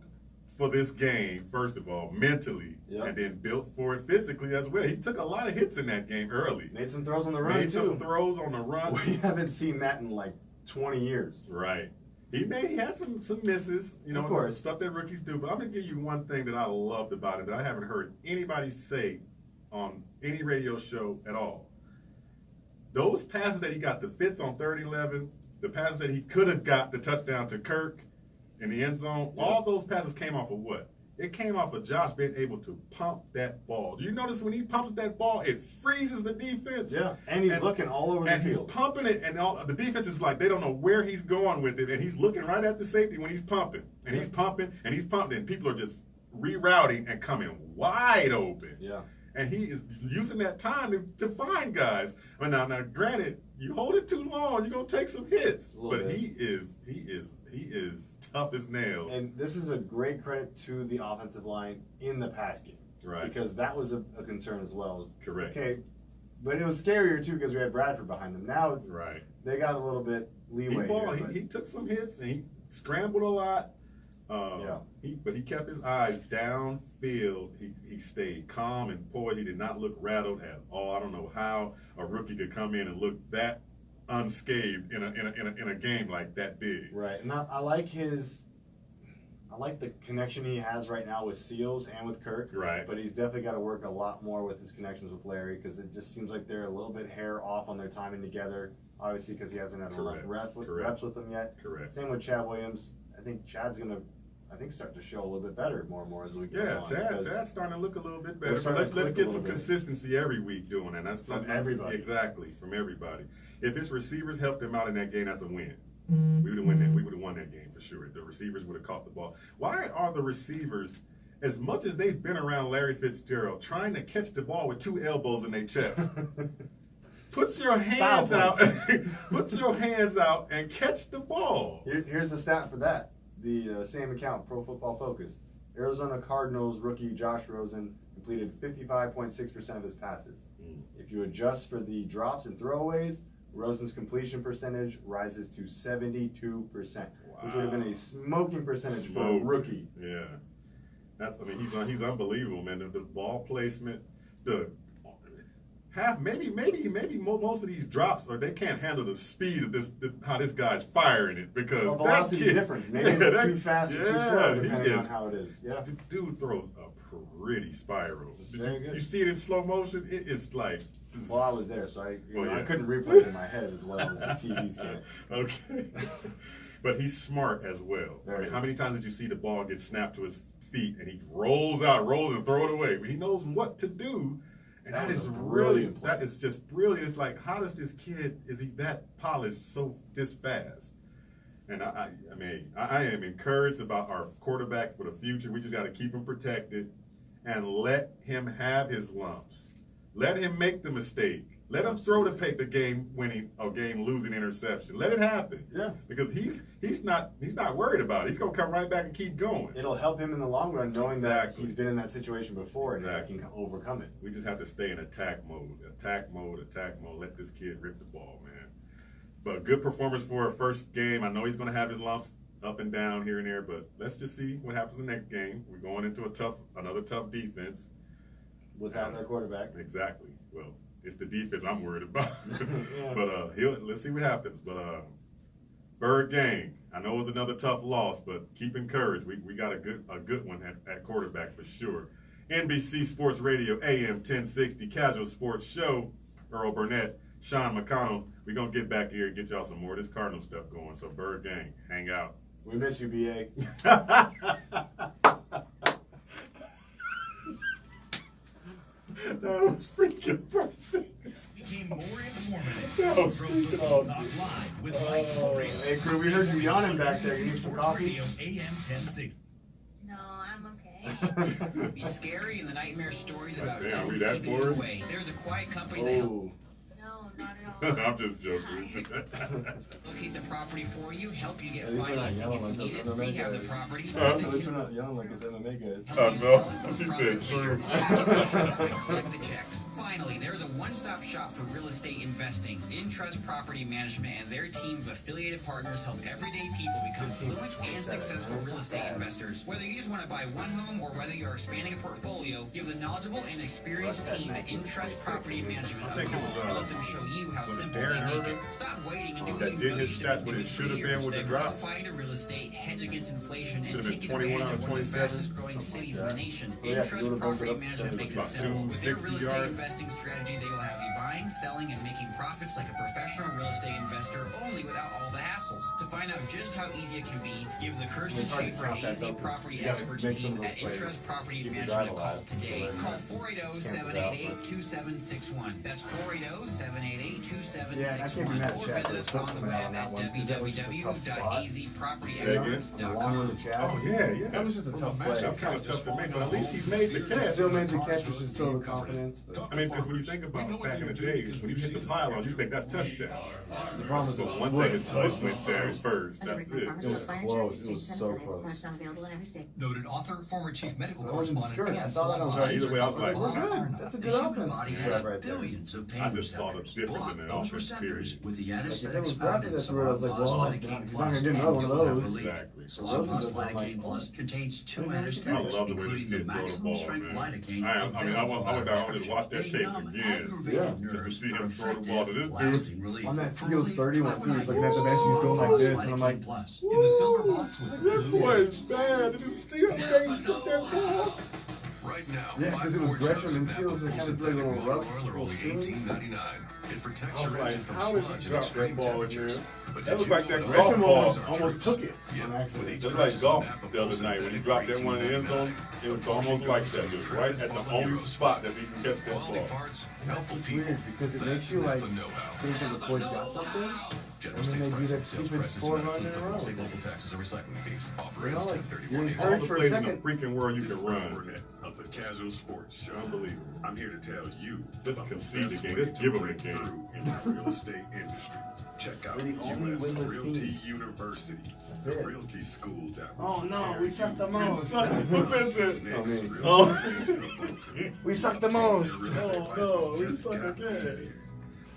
for this game. First of all, mentally, and then built for it physically as well. He took a lot of hits in that game early. Made some throws on the run, Made some throws on the run. We haven't seen that in like 20 years. Right. He had some misses, of course, stuff that rookies do. But I'm gonna give you one thing that I loved about it that I haven't heard anybody say on any radio show at all. Those passes that he got the fits on 3rd and 11, the passes that he could have got the touchdown to Kirk in the end zone, all those passes came off of what? It came off of Josh being able to pump that ball. Do you notice when he pumps that ball, it freezes the defense? Yeah, and he's looking all over the field. And he's pumping it, and the defense is like, they don't know where he's going with it, and he's looking right at the safety when he's pumping. And he's pumping, and he's pumping, and people are just rerouting and coming wide open. Yeah. And he is using that time to find guys. But now, granted, you hold it too long, you're going to take some hits. But he is tough as nails. And this is a great credit to the offensive line in the pass game. Right. Because that was a concern as well. Correct. Okay, but it was scarier too because we had Bradford behind them. Now it's they got a little bit leeway. He took some hits and he scrambled a lot. But he kept his eyes downfield. He stayed calm and poised. He did not look rattled at all. I don't know how a rookie could come in and look that unscathed in a game like that big. Right, and I like the connection he has right now with Seals and with Kirk. Right. But he's definitely got to work a lot more with his connections with Larry because it just seems like they're a little bit hair off on their timing together. Obviously, because he hasn't had enough reps with them yet. Correct. Same with Chad Williams. I think Chad's gonna, start to show a little bit better more and more as we go on. Chad's starting to look a little bit better. But let's get some consistency every week doing that. That's from everybody. Exactly, from everybody. If his receivers helped him out in that game, that's a win. We would have won that. We would have won that game for sure. The receivers would have caught the ball. Why are the receivers as much as they've been around Larry Fitzgerald, trying to catch the ball with 2 elbows in their chest. Put your hands out. Put your hands out and catch the ball. Here's the stat for that. The same account, Pro Football Focus. Arizona Cardinals rookie Josh Rosen completed 55.6% of his passes. If you adjust for the drops and throwaways, Rosen's completion percentage rises to 72%, which would have been a smoking percentage for a rookie. Yeah, he's unbelievable, man. The ball placement, maybe most of these drops, or they can't handle the speed of how this guy's firing it, because velocity difference. Maybe it's too fast or too slow, depending on how it is. Yeah, the dude throws a pretty spiral. Very good. You see it in slow motion. It's like. Well, I was there, so I couldn't replay it in my head as well as the TVs can. Okay, but he's smart as well. How many times did you see the ball get snapped to his feet and he rolls and throw it away? He knows what to do. And that is brilliant. That is just brilliant. It's like, how does this kid, is he that polished this fast? And I am encouraged about our quarterback for the future. We just got to keep him protected and let him have his lumps. Let him make the mistake. Let him throw the game-winning or game-losing interception. Let it happen. Yeah. Because he's not worried about it. He's gonna come right back and keep going. It'll help him in the long run, knowing that he's been in that situation before and he can overcome it. We just have to stay in attack mode. Attack mode. Let this kid rip the ball, man. But good performance for a first game. I know he's gonna have his lumps up and down here and there, but let's just see what happens in the next game. We're going into another tough defense. Without their quarterback. Exactly. Well, it's the defense I'm worried about. Yeah. But let's see what happens. But Bird Gang, I know it was another tough loss, but keep encouraged. We got a good one at quarterback for sure. NBC Sports Radio, AM 1060, Kazual Sportz Show. Earl Burnett, Sean McConnell. We're going to get back here and get y'all some more of this Cardinal stuff going. So Bird Gang, hang out. We miss you, BA. That was freaking perfect. Became more informative. That was freaking awesome. Live with Mike Hey, crew, we heard you yawning back there. You need some coffee? AM 1060. No, I'm okay. Be scary and the nightmare stories about Damn, teens we that keeping you bored? away. There's a quiet company that Oh. No, not at all. I'm just joking. locate the property for you, help you get At least we're not financing yelling if you like need it, those MMA rehab the guys. property. At least we're not yelling like us MMA guys. Help you no. sell it for She a said profit. true. Collect the checks. Finally, there's a one-stop shop for real estate investing. Intrust Property Management and their team of affiliated partners help everyday people become fluent and successful real estate investors. Whether you just want to buy one home or whether you're expanding a portfolio, give the knowledgeable and experienced team at Intrust Property Management a call. Let them show you how simple they make it. Stop waiting and do what you really should have been doing for years. Diversify into real estate, hedge against inflation, and take advantage of one of the fastest growing cities in the nation. Intrust Property Management makes it simple. With their real estate investing strategy, they will have you buying, selling, and making profits like a professional real estate investor, only without all the hassles. To find out just how easy it can be, give the Kirsten Schaefer AZ Property Experts team at Intrust Property Management a call today. Call 480-788-2761. That's 480-788-2761. Or visit us on the web at www.azpropertyexperts.com. Oh, yeah. That was just a tough play. That's kind of tough to make, but at least he made the catch. Still made the catch, which is still the confidence. But I mean, because when you think about back in the days, when you hit the pylon, you think that's touchdown. the problem is So this one thing is touch went there first. That's it. It was close. It was so close. Products not available in every state. Noted author, former chief medical I wasn't correspondent, discouraged. I saw that on Right, either way, I was like, we're good. That's a good offense. body Yeah, has right there. billions of pain I just saw the receptors. difference Block in that those offense, receptors period. with the Like, if anesthetic there was graphic that's where I was like, well, he's not gonna get another one of those. Exactly. Rosen does not like Lidocaine Plus contains two I anesthetics, I love the way this including the kid throw the maximum ball, strength man. lidocaine. I went back home and watched that tape again. Just to see him throw the ball to this dude. On that Seals 31 too, he's looking at the bench, he's going like this, and I'm like, in the silver box with This blue boy is bad. Did you see how bad he took that ball? Right now, yeah, because it was Gresham and Seals that kind of play a little rough, little spoon. It protects I was your like, engine from how did sludge he and drop extreme that ball in there? temperatures. But That did was you like know that that golf Gresham ball. almost took it Yeah, on with accident. each Just like purchase golf of Napa the other night when he dropped that one in the end zone, it was almost like that. Just right at the only spot that he can catch that quality ball. parts, That's helpful just people. weird because it That's makes you like Napa know-how. think that the boys got something, General And then states they do pricing. that Sales stupid prices do 4 not run in include a row. state local taxes and recycling fees. Offer You know, ends like, 10/31/18. you're All encouraged the for a plays in the second. freaking world you This can is Earl run. Burnett of the Kazual Sportz Show. Unbelievable. I'm here to tell you Just about concede best the game. way Just to give 'em the break game. through in the real estate industry. Check out We're the only U.S. winless Realty team. University, That's the it. realty school that Oh, will no, prepare we suck you the most. Who said that? next me. real Oh. estate agent. We suck the Obtaining most. your real estate Oh, no, license we just suck got again. easier.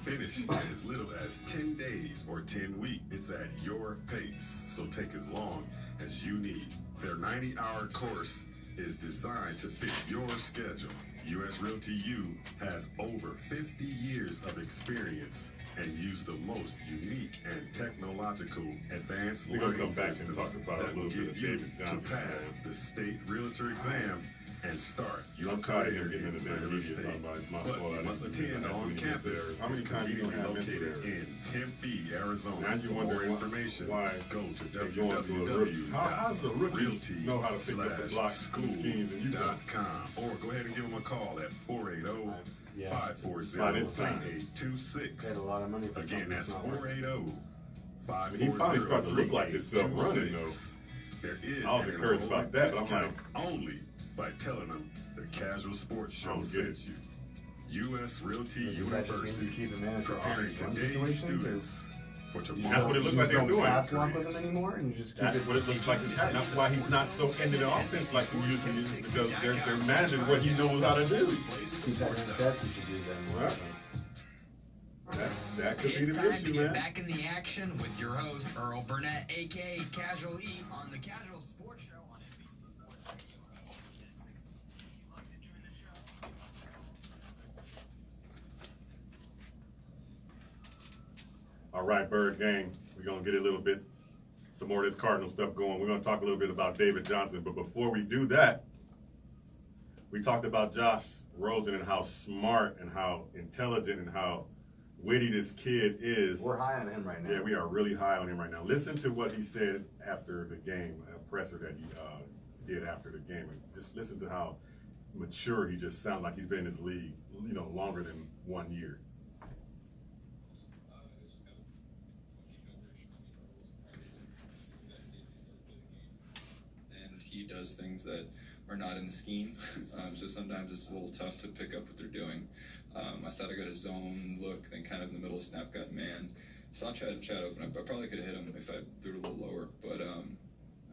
Finish in as little as 10 days or 10 weeks. It's at your pace, so take as long as you need. Their 90-hour course is designed to fit your schedule. U.S. Realty U has over 50 years of experience and use the most unique and technological advanced We're gonna learning come back and systems talk about a that will little bit get of you David to Johnson, pass man. the state realtor exam and start your I'm tired of him career getting into in that real media estate. talking about his mouth. But Well, you I must didn't attend do that. on That's when he campus. gets there. How many It's times you gonna have conveniently mental located errors? in Tempe, Arizona. Now you For wonder more information, why go to they going to a rookie. How's a rookie know how to pick up the block schemes and you don't? realty.com, or go ahead and give them a call at 480 Yeah. 540 By this time. 3826. Paid a lot of money for Again, something that's that's not working. 480 He finally started to look like himself running, though. There is I was an encouraged about enrollment that, but I'm discount only by telling them the Kazual Sportz Show don't get it. sent you. U.S. Realty Does that just mean University, you keep him in for preparing obvious run today's situations, or students for That's what tomorrow. it looks like they're don't doing. pass block with him anymore, and you just keep That's it? what it looks like. That's why he's not so into the offense like he used to be, because they're managing what he knows how to do. Keep that in sets. We should do that more. Well, that could be It's the time to issue, get man. back in the action with your host, Earl Burnett, a.k.a. Casual E, on the Kazual Sportz Show on NBC Sports Radio. You'd like to join the show? All right, Bird Gang, we're going to get a little bit, some more of this Cardinal stuff going. We're going to talk a little bit about David Johnson, but before we do that, we talked about Josh Rosen and how smart and how intelligent and how witty this kid is. We're high on him right now. Yeah, we are really high on him right now. Listen to what he said after the game, a presser that he did after the game. And just listen to how mature he just sounds like he's been in this league, longer than 1 year. And he does things that are not in the scheme, so sometimes it's a little tough to pick up what they're doing. I thought I got a zone look, then kind of in the middle of snap got man. Saw Chad open up. I probably could have hit him if I threw it a little lower, but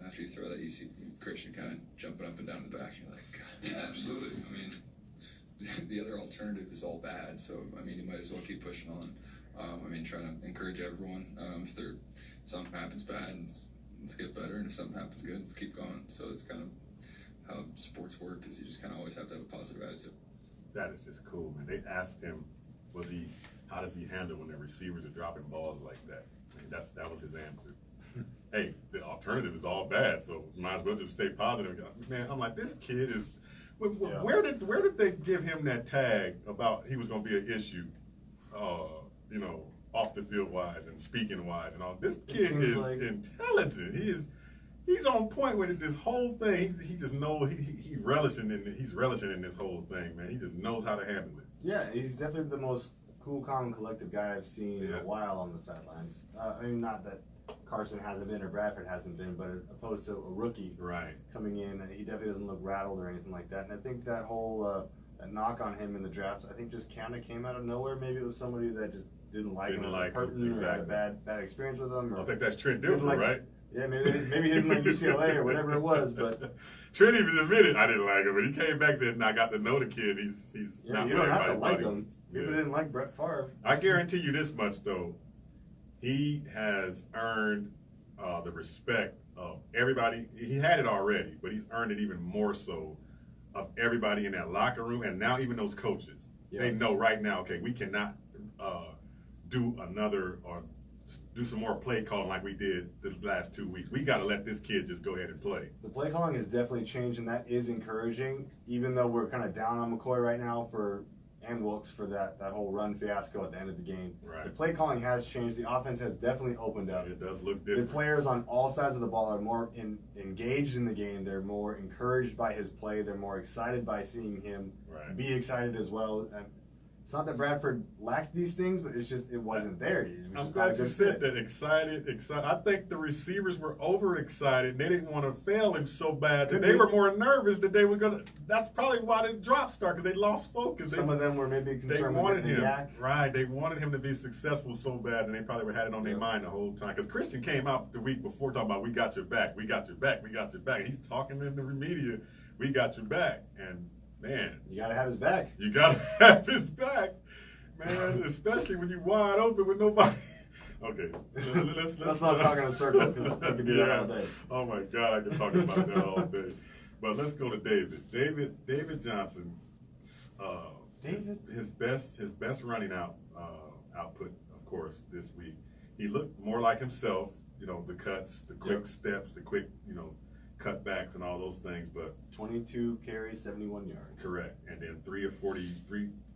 after you throw that, you see Christian kind of jumping up and down the back. And you're like, God. Yeah, absolutely. I mean, the other alternative is all bad, so I mean, you might as well keep pushing on. I mean, trying to encourage everyone. If something happens bad, let's get better, and if something happens good, let's keep going. So it's kind of how sports work, is you just kind of always have to have a positive attitude. That is just cool, man. They asked him, how does he handle when the receivers are dropping balls like that? I mean, that was his answer. Hey, the alternative is all bad, so you might as well just stay positive. Man, I'm like, this kid is. Where did they give him that tag about he was going to be an issue? Off the field wise and speaking wise and all. This kid is intelligent. He's on point with it. This whole thing, he just knows he's relishing in this whole thing, man. He just knows how to handle it. Yeah, he's definitely the most cool, calm, collective guy I've seen in a while on the sidelines. I mean, not that Carson hasn't been or Bradford hasn't been, but as opposed to a rookie coming in, he definitely doesn't look rattled or anything like that. And I think that whole that knock on him in the draft, I think just kind of came out of nowhere. Maybe it was somebody that just didn't like him as a person or had a bad experience with him. Or I think that's Trent Dilfer, right? Yeah, maybe he didn't like UCLA or whatever it was, but Trent even admitted I didn't like him, but he came back and said, "I got to know the kid. He's not." You don't have to like him. People didn't like Brett Favre. I guarantee you this much though, he has earned the respect of everybody. He had it already, but he's earned it even more so of everybody in that locker room, and now even those coaches. Yeah. They know right now, okay, we cannot do some more play calling like we did the last 2 weeks. We got to let this kid just go ahead and play. The play calling has definitely changed, and that is encouraging, even though we're kind of down on McCoy right now and Wilkes for that whole run fiasco at the end of the game. Right. The play calling has changed. The offense has definitely opened up. It does look different. The players on all sides of the ball are more engaged in the game. They're more encouraged by his play. They're more excited by seeing him be excited as well. It's not that Bradford lacked these things, but it's just it wasn't there. I'm glad you said that. Excited. I think the receivers were overexcited, and they didn't want to fail him so bad that they were more nervous that they were going to. That's probably why the drop started, because they lost focus. Some of them were maybe concerned they wanted with the him, yak. right? They wanted him to be successful so bad, and they probably had it on their mind the whole time. Because Christian came out the week before talking about, we got your back, we got your back, we got your back. He's talking in the media, we got your back, and man, you got to have his back. You got to have his back. Man, especially when you wide open with nobody. Okay, let's not talk in a circle, because we can do that all day. Oh my God, I can talk about that all day. But let's go to David. David Johnson. His best running output, of course, this week. He looked more like himself. You know, the cuts, the quick steps, the quick, cutbacks and all those things. But 22 carries, 71 yards. Correct, and then 3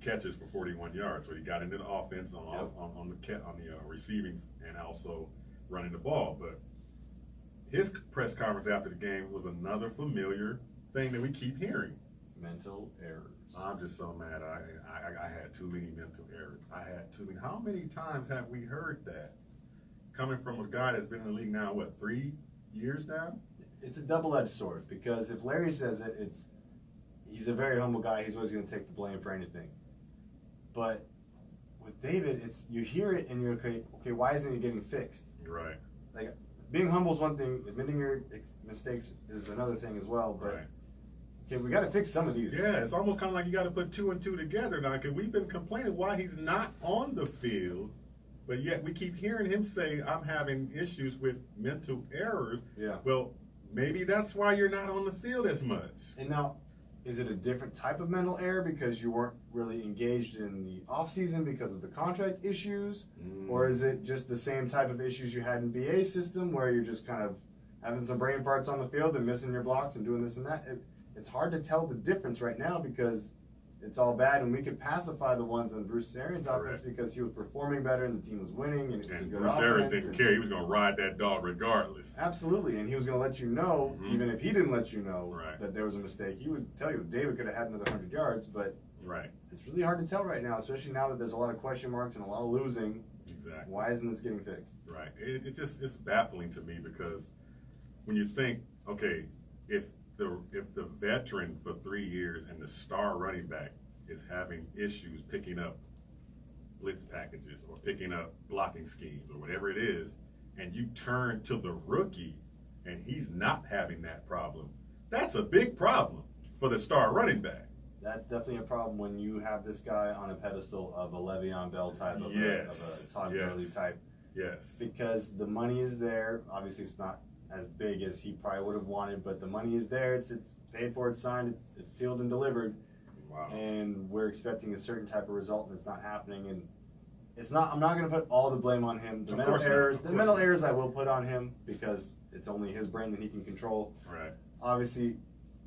catches for 41 yards. So he got into the offense on the receiving and also running the ball. But his press conference after the game was another familiar thing that we keep hearing. Mental errors. I'm just so mad. I had too many mental errors. I had too many. How many times have we heard that coming from a guy that's been in the league now, 3 years now? It's a double-edged sword, because if Larry says it, he's a very humble guy. He's always going to take the blame for anything. But with David, you hear it and you're okay, why isn't it getting fixed? Right. Like, being humble is one thing, admitting your mistakes is another thing as well, but okay, we got to fix some of these. Yeah, it's almost kind of like you got to put 2 and 2 together now, because we've been complaining why he's not on the field, but yet we keep hearing him say, I'm having issues with mental errors. Yeah. Well, maybe that's why you're not on the field as much. And now, is it a different type of mental error because you weren't really engaged in the offseason because of the contract issues? Or is it just the same type of issues you had in BA system where you're just kind of having some brain farts on the field and missing your blocks and doing this and that? It's hard to tell the difference right now because it's all bad, and we could pacify the ones on Bruce Arians' offense because he was performing better and the team was winning, and it was a good Bruce offense. Arians didn't care. He was going to ride that dog regardless. Absolutely, and he was going to let you know, even if he didn't let you know that there was a mistake. He would tell you, David could have had another 100 yards, but it's really hard to tell right now, especially now that there's a lot of question marks and a lot of losing. Exactly. Why isn't this getting fixed? Right. It's baffling to me, because when you think, okay, if the veteran for 3 years and the star running back is having issues picking up blitz packages or picking up blocking schemes or whatever it is, and you turn to the rookie and he's not having that problem, that's a big problem for the star running back. That's definitely a problem when you have this guy on a pedestal of a Le'Veon Bell type, of a Todd Gurley type. Yes. Because the money is there. Obviously, it's not as big as he probably would have wanted, but the money is there. It's paid for, it's signed, it's sealed and delivered. Wow. And we're expecting a certain type of result, and it's not happening. And it's not. I'm not going to put all the blame on him. The mental errors I will put on him, because it's only his brain that he can control. Right. Obviously,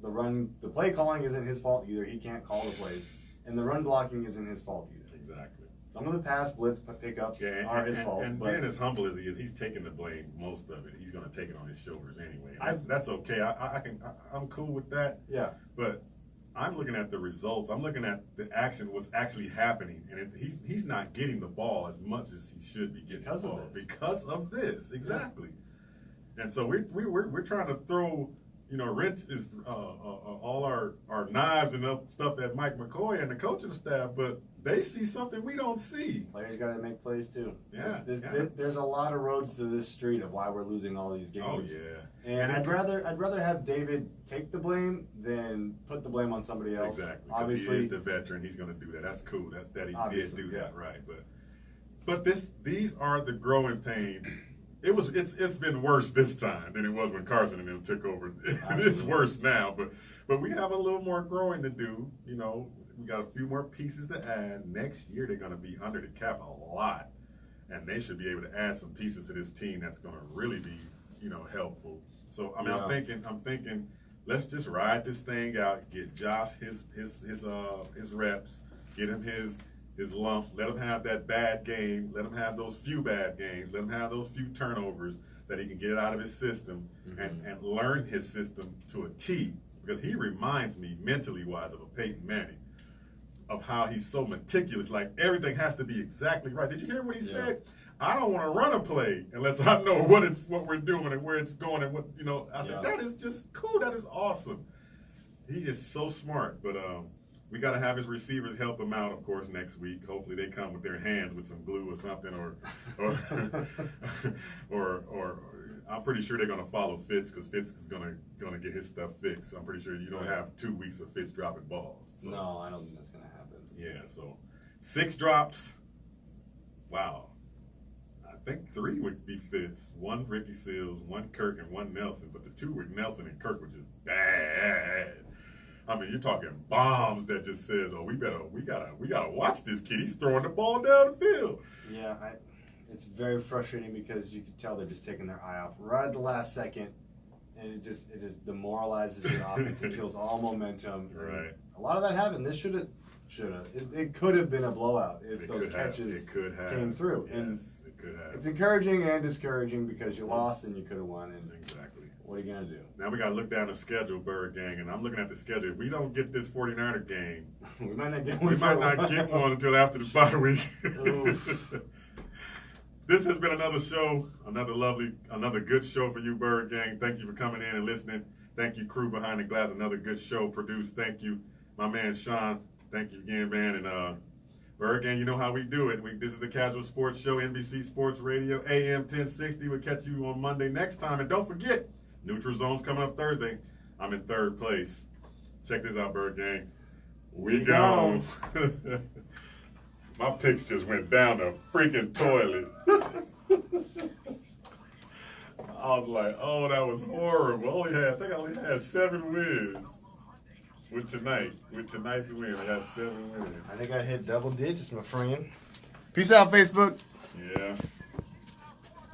the play calling isn't his fault either. He can't call the plays, and the run blocking isn't his fault either. Exactly. Some of the pass blitz pickups are his fault. And being as humble as he is, he's taking the blame, most of it. He's going to take it on his shoulders anyway. That's okay. I'm cool with that. Yeah. But I'm looking at the results. I'm looking at the action, what's actually happening, and he's not getting the ball as much as he should be getting the ball because of this. Exactly. Yeah. And so we're trying to throw, wrenches, all our knives and stuff at Mike McCoy and the coaching staff, but they see something we don't see. Players got to make plays too. Yeah. There's a lot of roads to this street of why we're losing all these games. Oh yeah. And I'd rather have David take the blame than put the blame on somebody else. Exactly. Obviously, he is the veteran. He's going to do that. That's cool. That he did do that, right? But these are the growing pains. It's been worse this time than it was when Carson and them took over. It's worse now, but we have a little more growing to do. We got a few more pieces to add. Next year they're going to be under the cap a lot, and they should be able to add some pieces to this team that's going to really be, helpful. So I'm thinking, let's just ride this thing out. Get Josh his reps. Get him his lumps. Let him have that bad game. Let him have those few bad games. Let him have those few turnovers that he can get it out of his system and learn his system to a T. Because he reminds me, mentally wise, of a Peyton Manning. of how he's so meticulous. Like, everything has to be exactly right. Did you hear what he said? I don't want to run a play unless I know what we're doing and where it's going and what, you know. I said, that is just cool. That is awesome. He is so smart. But we got to have his receivers help him out, of course, next week. Hopefully they come with their hands with some glue or something, or I'm pretty sure they're going to follow Fitz, because Fitz is going to get his stuff fixed. I'm pretty sure you don't have 2 weeks of Fitz dropping balls. So. No, I don't think that's going to happen. Yeah, so 6 drops. Wow. I think 3 would be Fitz. 1 Ricky Seals, 1 Kirk, and 1 Nelson. But the 2 with Nelson and Kirk were just bad. I mean, you're talking bombs that just says, "Oh, we gotta watch this kid. He's throwing the ball down the field." Yeah, it's very frustrating because you can tell they're just taking their eye off right at the last second, and it just demoralizes your offense and kills all momentum. Right. A lot of that happened. This should have. It could have been a blowout if those catches came through. Yes, and it could have. It's encouraging and discouraging because you lost and you could have won. And exactly. What are you going to do? Now we got to look down the schedule, Bird Gang, and I'm looking at the schedule. If we don't get this 49er game, we might not get one. We might not get one until after the bye week. This has been another show, another good show for you, Bird Gang. Thank you for coming in and listening. Thank you, crew behind the glass. Another good show produced. Thank you, my man Sean. Thank you again, man. And Bird Gang, you know how we do it. This is the Kazual Sportz Show, NBC Sports Radio, AM 1060. We'll catch you on Monday next time. And don't forget, Neutral Zone's coming up Thursday. I'm in 3rd place. Check this out, Bird Gang. We gone. My picks just went down the freaking toilet. I was like, oh, that was horrible. I think I only had 7 wins with tonight's win. I got 7 wins. I think I hit double digits, my friend. Peace out, Facebook. Yeah.